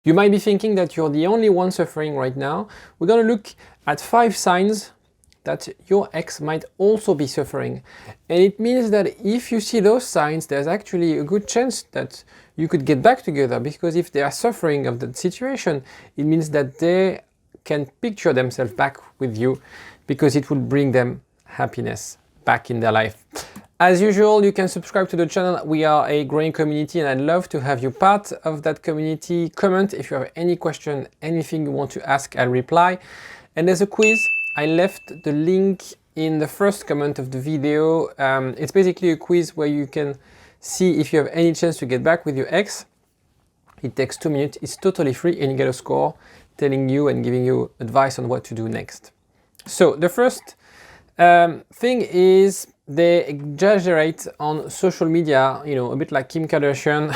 You might be thinking that you're the only one suffering right now. We're going to look at 5 signs that your ex might also be suffering. And it means that if you see those signs, there's actually a good chance that you could get back together, because if they are suffering of that situation, it means that they can picture themselves back with you, because it will bring them happiness back in their life. As usual, you can subscribe to the channel. We are a growing community and I'd love to have you part of that community. Comment if you have any question, anything you want to ask, I'll reply. And there's a quiz. I left the link in the first comment of the video. It's basically a quiz where you can see if you have any chance to get back with your ex. It takes 2 minutes, it's totally free, and you get a score telling you and giving you advice on what to do next. So the first thing is they exaggerate on social media, you know, a bit like Kim Kardashian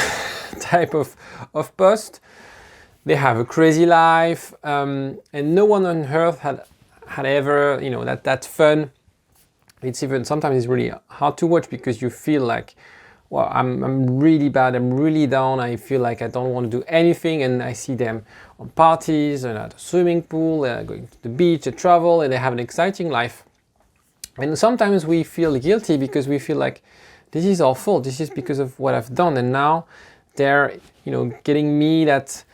type of post. They have a crazy life, and no one on earth had ever, you know, that fun. It's even sometimes it's really hard to watch, because you feel like, well, I'm really bad, I'm really down, I feel like I don't want to do anything, and I see them on parties and at a swimming pool, going to the beach, they travel, and they have an exciting life. And sometimes we feel guilty because we feel like this is our fault, this is because of what I've done, and now they're, you know, getting me that,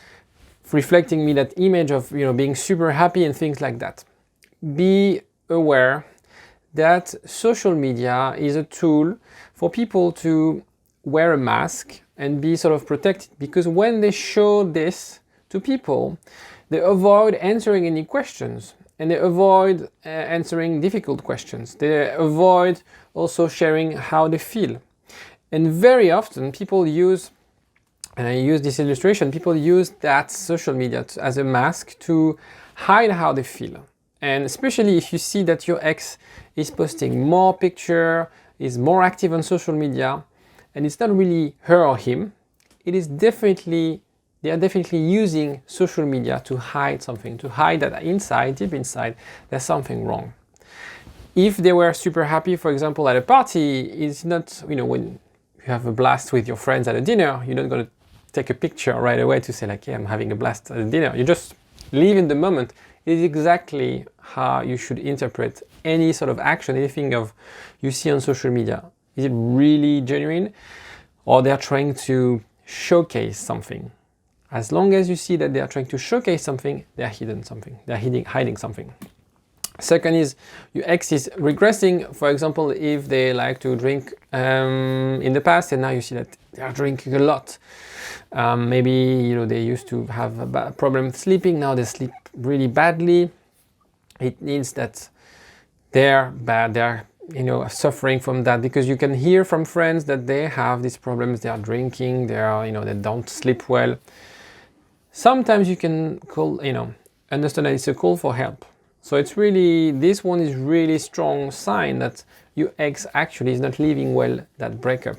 reflecting me that image of, you know, being super happy and things like that. Be aware that social media is a tool for people to wear a mask and be sort of protected, because when they show this to people, they avoid answering any questions, and they avoid answering difficult questions. They avoid also sharing how they feel. And very often people use, and I use this illustration, people use that social media as a mask to hide how they feel. And especially if you see that your ex is posting more pictures, is more active on social media, and it's not really her or him, it is definitely, they are definitely using social media to hide something, to hide that inside, deep inside, there's something wrong. If they were super happy, for example, at a party, it's not, you know, when you have a blast with your friends at a dinner, you're not going to take a picture right away to say like, yeah, I'm having a blast at a dinner. You just live in the moment. It is exactly how you should interpret any sort of action, anything of you see on social media. Is it really genuine, or they're trying to showcase something? As long as you see that they are trying to showcase something, they're hiding something. They're hiding something. Second is your ex is regressing. For example, if they like to drink in the past, and now you see that they are drinking a lot. Maybe, you know, they used to have a bad problem sleeping. Now they sleep really badly. It means that they're bad. They're, you know, suffering from that, because you can hear from friends that they have these problems. They are drinking. They are, you know, they don't sleep well. Sometimes you can call, you know, understand that it's a call for help. So it's really, this one is really strong sign that your ex actually is not living well that breakup.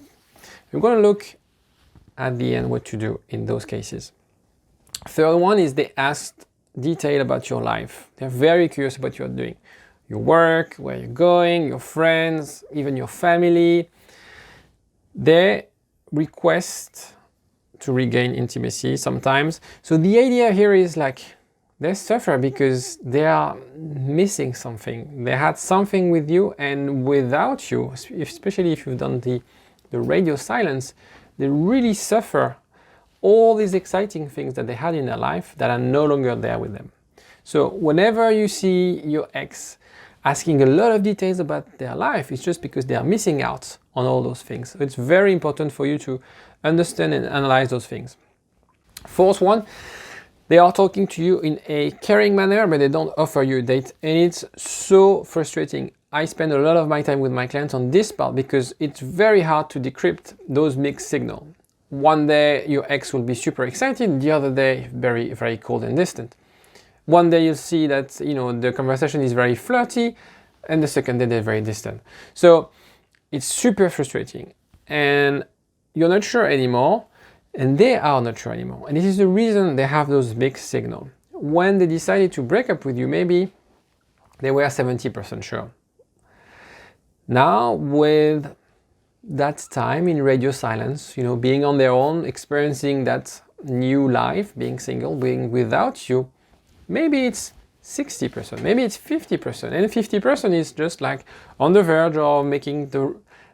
We're going to look at the end what to do in those cases. Third one is they asked detail about your life. They're very curious about what you're doing. Your work, where you're going, your friends, even your family. They request to regain intimacy sometimes. So the idea here is like they suffer because they are missing something. They had something with you, and without you, especially if you've done the radio silence, they really suffer all these exciting things that they had in their life that are no longer there with them. So whenever you see your ex asking a lot of details about their life, it's just because they are missing out on all those things. So it's very important for you to understand and analyze those things. Fourth one, they are talking to you in a caring manner, but they don't offer you a date, and it's so frustrating. I spend a lot of my time with my clients on this part because it's very hard to decrypt those mixed signals. One day your ex will be super excited, the other day very, very cold and distant. One day you'll see that, you know, the conversation is very flirty, and the second day they're very distant. So it's super frustrating, and you're not sure anymore, and they are not sure anymore. And this is the reason they have those mixed signals. When they decided to break up with you, maybe they were 70% sure. Now with that time in radio silence, you know, being on their own, experiencing that new life, being single, being without you, maybe it's 60%, maybe it's 50%, and 50% is just like on the verge of making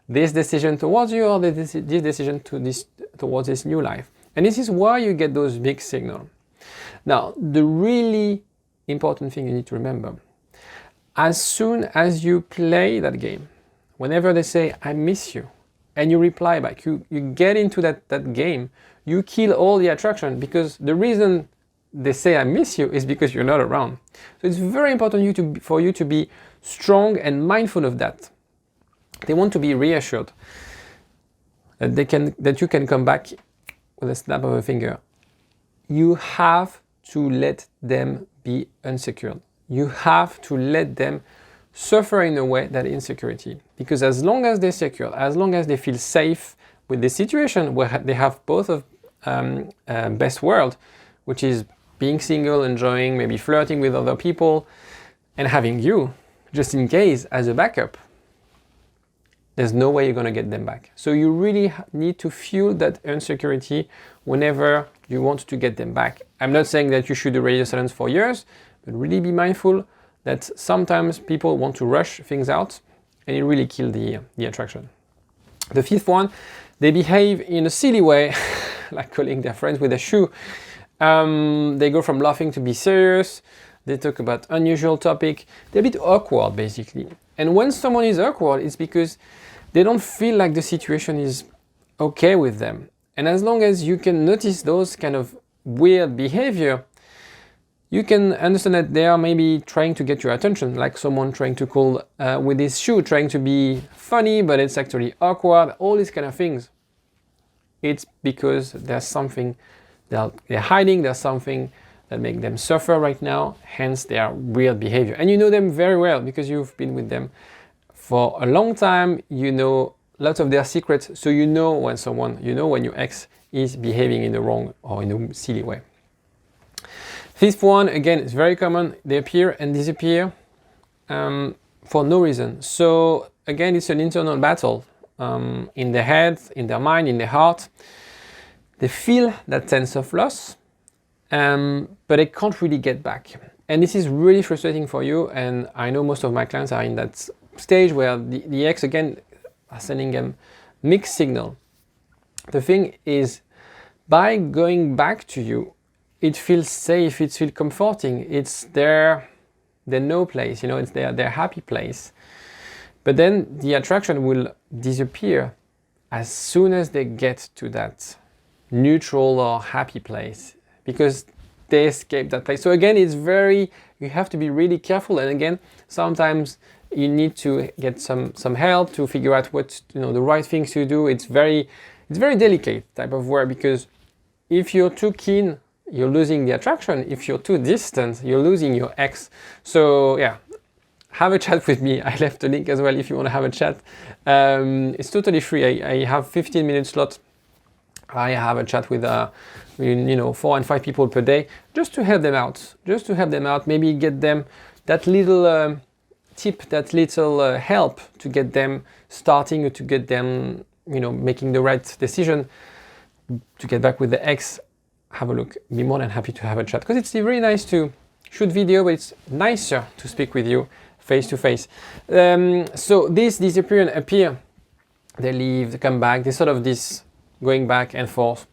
this decision towards you, or this decision towards this new life. And this is why you get those big signals. Now, the really important thing you need to remember, as soon as you play that game, whenever they say, I miss you, and you reply back, you get into that game, you kill all the attraction, because the reason they say I miss you is because you're not around. So it's very important for you to be strong and mindful of that. They want to be reassured that you can come back with a snap of a finger. You have to let them be unsecured. You have to let them suffer in a way that insecurity. Because as long as they're secure, as long as they feel safe with the situation where they have both of best world, which is being single, enjoying, maybe flirting with other people, and having you, just in case, as a backup, there's no way you're going to get them back. So you really need to fuel that insecurity whenever you want to get them back. I'm not saying that you should do radio silence for years, but really be mindful that sometimes people want to rush things out, and it really kills the attraction. The fifth one, they behave in a silly way, like calling their friends with a shoe. They go from laughing to be serious. They talk about unusual topic. They're a bit awkward, basically. And when someone is awkward, it's because they don't feel like the situation is okay with them. And as long as you can notice those kind of weird behavior, you can understand that they are maybe trying to get your attention, like someone trying to call with his shoe, trying to be funny, but it's actually awkward, all these kind of things. It's because there's something they're hiding, there's something that makes them suffer right now, hence their weird behavior. And you know them very well because you've been with them for a long time, you know lots of their secrets, so you know when your ex is behaving in the wrong or in a silly way. Fifth one, again, it's very common, they appear and disappear for no reason. So again, it's an internal battle in their head, in their mind, in their heart. They feel that sense of loss, but they can't really get back. And this is really frustrating for you, and I know most of my clients are in that stage where the ex, again, are sending them mixed signal. The thing is, by going back to you, it feels safe, it feels comforting, it's their no place, it's their happy place. But then the attraction will disappear as soon as they get to that neutral or happy place, because they escape that place. So again, you have to be really careful, and again, sometimes you need to get some help to figure out what the right things to do. It's very delicate type of work, because if you're too keen, you're losing the attraction. If you're too distant, you're losing your ex. So yeah, have a chat with me. I left a link as well if you want to have a chat. It's totally free. I have 15-minute slot. I have a chat with 4 and 5 people per day, just to help them out, maybe get them that little tip, that little help to get them starting, or to get them making the right decision to get back with the ex. Have a look. Be more than happy to have a chat, because it's really nice to shoot video, but it's nicer to speak with you face to face. So this disappear and appear, they leave, they come back, they sort of this going back and forth.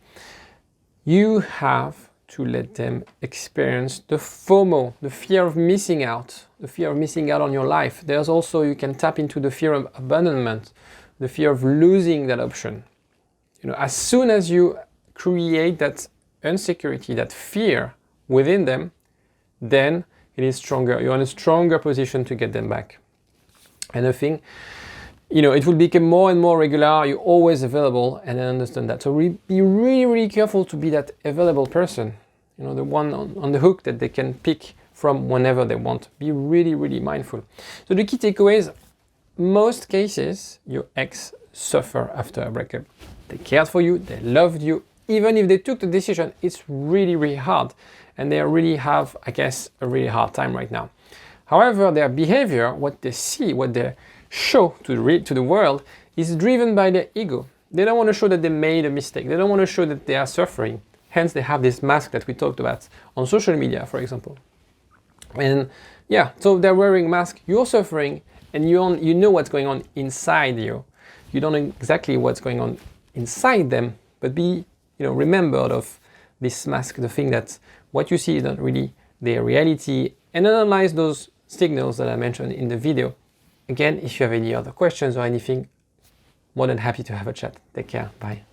You have to let them experience the FOMO, the fear of missing out, on your life. There's also, you can tap into the fear of abandonment, the fear of losing that option. As soon as you create that insecurity, that fear within them, then it is stronger. You're in a stronger position to get them back. And I think, it will become more and more regular. You're always available, and I understand that. So be really, really careful to be that available person, the one on the hook that they can pick from whenever they want. Be really, really mindful. So the key takeaways, most cases, your ex suffer after a breakup. They cared for you, they loved you. Even if they took the decision, it's really, really hard. And they really have, I guess, a really hard time right now. However, their behavior, what they see, what they show to the world, is driven by their ego. They don't want to show that they made a mistake. They don't want to show that they are suffering. Hence, they have this mask that we talked about on social media, for example. And yeah, so they're wearing mask, you're suffering, and you know what's going on inside you. You don't know exactly what's going on inside them, but be remembered of this mask, the thing that what you see is not really their reality, and analyze those signals that I mentioned in the video. Again, if you have any other questions or anything, more than happy to have a chat. Take care. Bye.